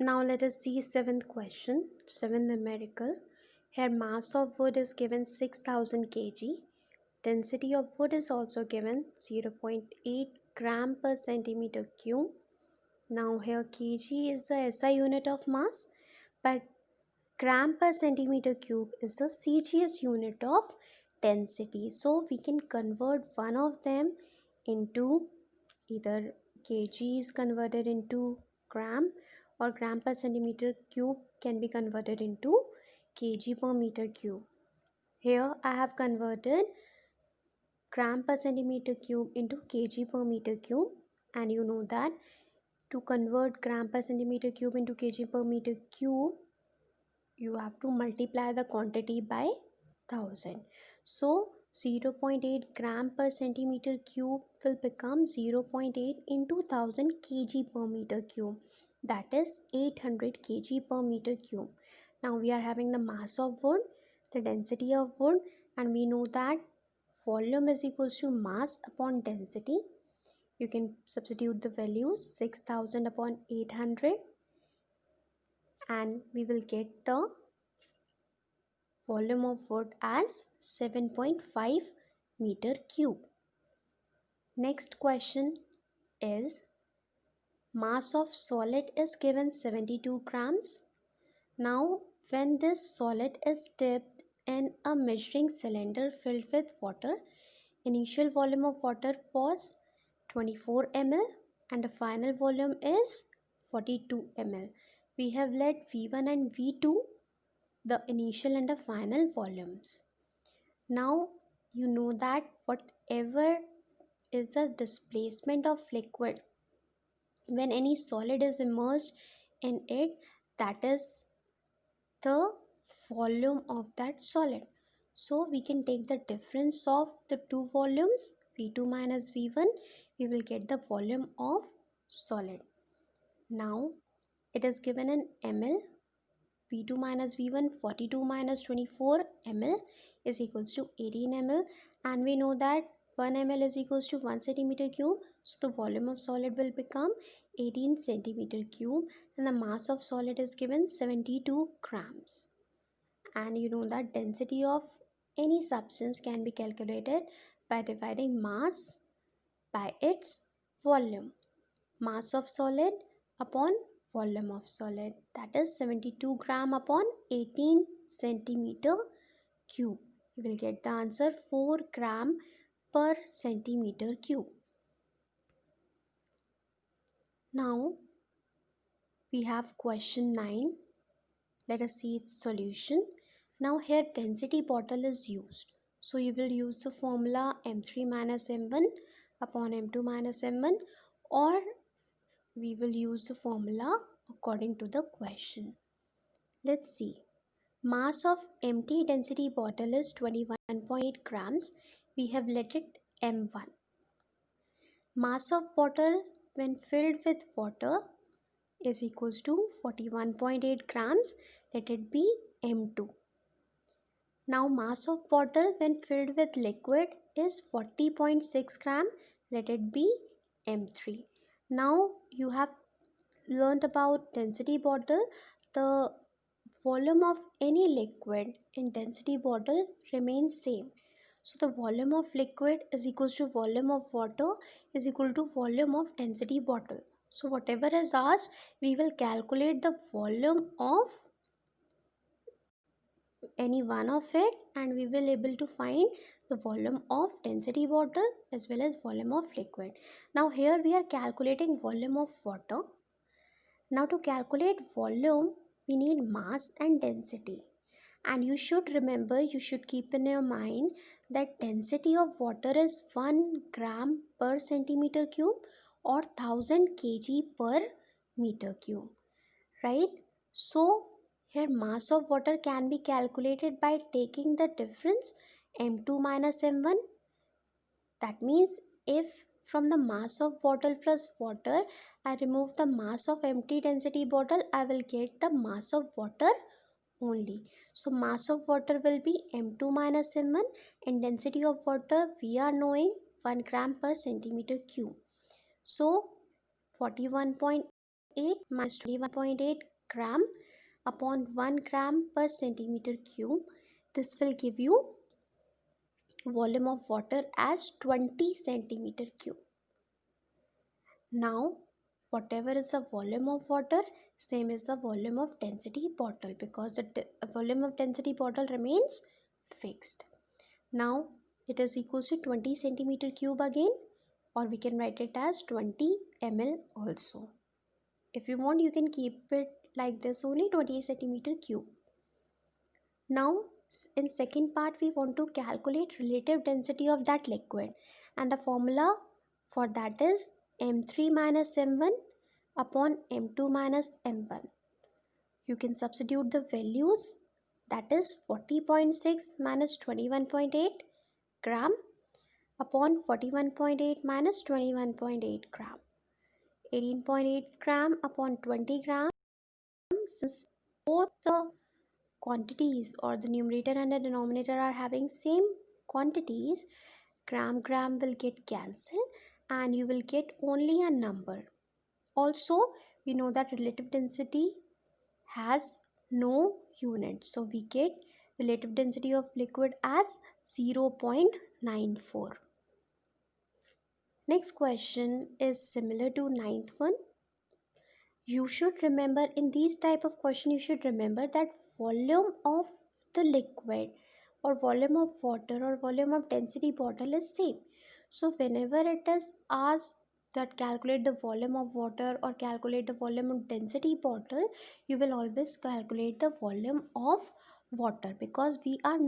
Now let us see seventh question, seventh numerical. Here mass of wood is given 6000 kg. Density of wood is also given 0.8 gram per centimeter cube. Now here kg is the SI unit of mass, but gram per centimeter cube is the CGS unit of density. So we can convert one of them into either kg is converted into gram, or gram per centimeter cube can be converted into kg per meter cube. Here I have converted gram per centimeter cube into kg per meter cube, and you know that to convert gram per centimeter cube into kg per meter cube, you have to multiply the quantity by 1000. So 0.8 gram per centimeter cube will become 0.8 into 1000 kg per meter cube, that is 800 kg per meter cube. Now we are having the mass of wood, the density of wood, and we know that volume is equals to mass upon density. You can substitute the values 6000 upon 800, and we will get the volume of wood as 7.5 meter cube. Next question is mass of solid is given 72 grams. Now when this solid is dipped in a measuring cylinder filled with water, initial volume of water was 24 ml and the final volume is 42 ml. We have let V1 and V2 the initial and the final volumes. Now you know that whatever is the displacement of liquid when any solid is immersed in it, that is the volume of that solid. So we can take the difference of the two volumes, V2 minus V1, we will get the volume of solid. Now it is given in ml. V2 minus V1, 42 minus 24 ml is equals to 18 ml, and we know that 1 ml is equals to 1 centimeter cube, so the volume of solid will become 18 centimeter cube, and the mass of solid is given 72 grams. And you know that density of any substance can be calculated by dividing mass by its volume. Mass of solid upon volume of solid, that is 72 gram upon 18 centimeter cube. You will get the answer 4 gram per centimeter cube. Now we have question 9. Let us see its solution. Now here density bottle is used, so you will use the formula m3 minus m1 upon m2 minus m1, or we will use the formula according to the question. Let's see. Mass of empty density bottle is 21.8 grams. We have let it m1. Mass of bottle when filled with water is equals to 41.8 grams. Let it be m2. Now mass of bottle when filled with liquid is 40.6 gram. Let it be m3. Now you have learned about density bottle. The volume of any liquid in density bottle remains same. So the volume of liquid is equals to volume of water is equal to volume of density bottle. So whatever is asked, we will calculate the volume of any one of it, and we will able to find the volume of density bottle as well as volume of liquid. Now here we are calculating volume of water. Now to calculate volume, we need mass and density. And you should remember, you should keep in your mind that density of water is 1 gram per centimeter cube or 1000 kg per meter cube, right? So here mass of water can be calculated by taking the difference m2 minus m1. That means if from the mass of bottle plus water I remove the mass of empty density bottle, I will get the mass of water only. So mass of water will be m2 minus m1, and density of water we are knowing 1 gram per centimeter cube. So 41.8 7.8 minus 21.8 gram upon 1 gram per centimeter cube. This will give you volume of water as 20 centimeter cube. Now, whatever is the volume of water, same is the volume of density bottle, because the volume of density bottle remains fixed. Now, it is equals to 20 centimeter cube again, or we can write it as 20 ml also. If you want, you can keep it like this only, 20 centimeter cube. Now, in second part, we want to calculate relative density of that liquid, and the formula for that is M3 minus M1 upon M2 minus M1. You can substitute the values, that is 40.6 minus 21.8 gram upon 41.8 minus 21.8 gram. 18.8 gram upon 20 gram. Since both the quantities or the numerator and the denominator are having same quantities, gram will get cancelled and you will get only a number. Also, we know that relative density has no unit, so we get relative density of liquid as 0.94. Next question is similar to ninth one. You should remember, in these type of question, you should remember that volume of the liquid or volume of water or volume of density bottle is same. So whenever it is asked that calculate the volume of water or calculate the volume of density bottle, you will always calculate the volume of water, because we are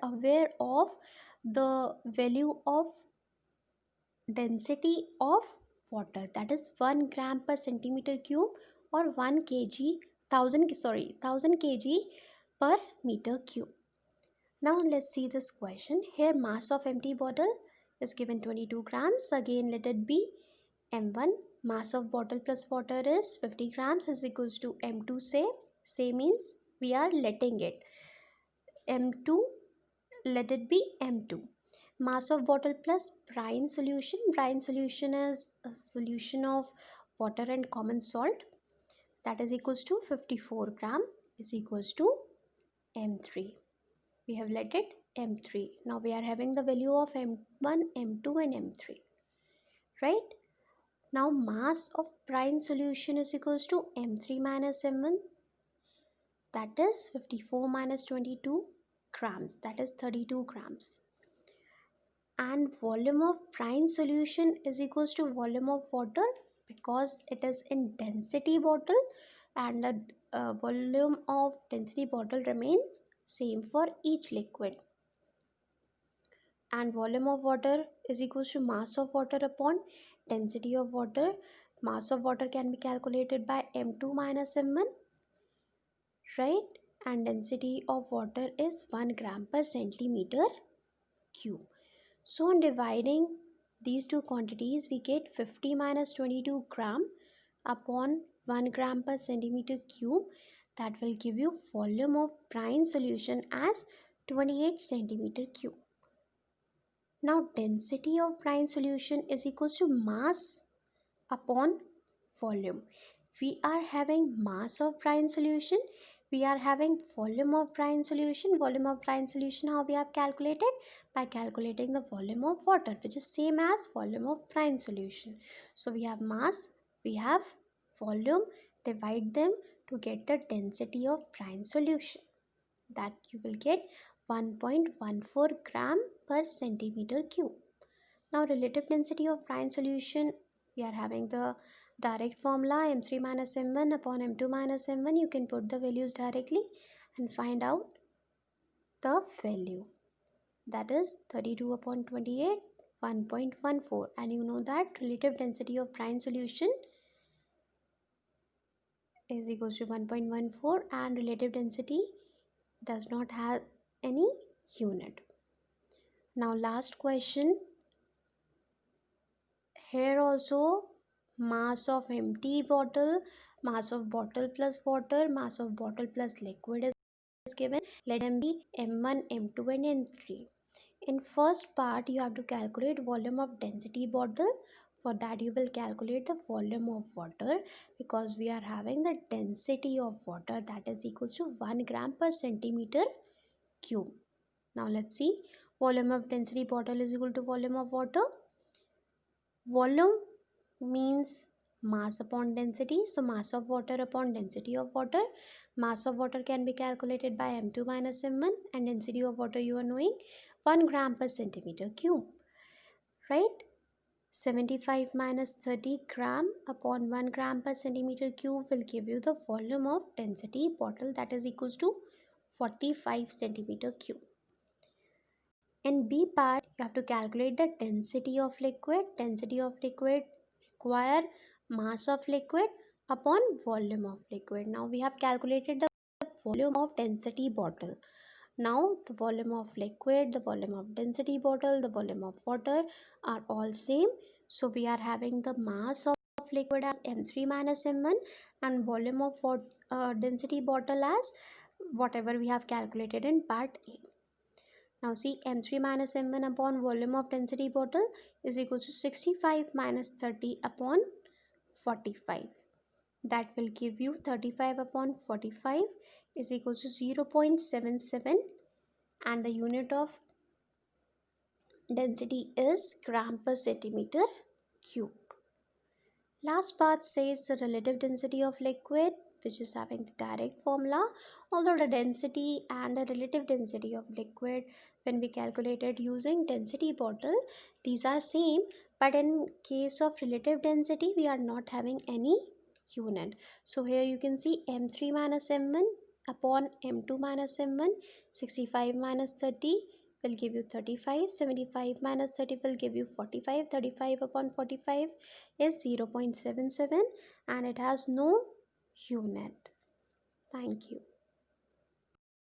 aware of the value of density of water, that is 1 gram per centimeter cube or 1 kg 1000 kg per meter cube. Now let's see this question. Here mass of empty bottle is given 22 grams. Again let it be M1. Mass of bottle plus water is 50 grams is equals to M2. Say means we are letting it M2, let it be M2. Mass of bottle plus brine solution. Brine solution is a solution of water and common salt, that is equals to 54 gram is equals to M3. We have let it M3. Now we are having the value of M1, M2 and M3. Right? Now mass of brine solution is equals to M3 minus M1, that is 54 minus 22 grams, that is 32 grams. And volume of brine solution is equals to volume of water, because it is in density bottle, and the volume of density bottle remains same for each liquid. And volume of water is equals to mass of water upon density of water. Mass of water can be calculated by M2 minus M1, right? And density of water is 1 gram per centimeter cube. So on dividing these two quantities, we get 50 minus 22 gram upon 1 gram per centimeter cube. That will give you volume of brine solution as 28 centimeter cube. Now density of brine solution is equals to mass upon volume. We are having mass of brine solution, we are having volume of brine solution. Volume of brine solution, how we have calculated? By calculating the volume of water, which is same as volume of brine solution. So we have mass, we have volume, divide them to get the density of brine solution, that you will get 1.14 gram per centimeter cube. Now relative density of brine solution, we are having the direct formula M3 minus M1 upon M2 minus M1. You can put the values directly and find out the value, that is 32 upon 28, 1.14. And you know that relative density of brine solution is equals to 1.14, and relative density does not have any unit. Now last question. Here also mass of empty bottle, mass of bottle plus water, mass of bottle plus liquid is given. Let them be M1, M2 and M3. In first part, you have to calculate volume of density bottle, For that you will calculate the volume of water, because we are having the density of water that is equals to 1 gram per centimeter cube. Now let's see, volume of density bottle is equal to volume of water. Volume means mass upon density, so mass of water upon density of water. Mass of water can be calculated by m2 minus m1, and density of water you are knowing 1 gram per centimeter cube, right? 75 minus 30 gram upon 1 gram per centimeter cube will give you the volume of density bottle, that is equals to 45 centimeter cube. In B part, you have to calculate the density of liquid. Density of liquid require mass of liquid upon volume of liquid. Now we have calculated the volume of density bottle. Now the volume of liquid, the volume of density bottle, the volume of water are all same. So we are having the mass of liquid as m3 minus m1 and volume of density bottle as whatever we have calculated in part A. Now see, m3 minus m1 upon volume of density bottle is equal to 65 minus 30 upon 45. That will give you 35 upon 45 is equal to 0.77, and the unit of density is gram per centimeter cube. Last part says the relative density of liquid, which is having the direct formula. Although the density and the relative density of liquid, when we calculated using density bottle, these are same, but in case of relative density we are not having any unit. So here you can see m3 minus m1 upon m2 minus m1, 65 minus 30 will give you 35, 75 minus 30 will give you 45, 35 upon 45 is 0.77, and it has no unit. Thank you.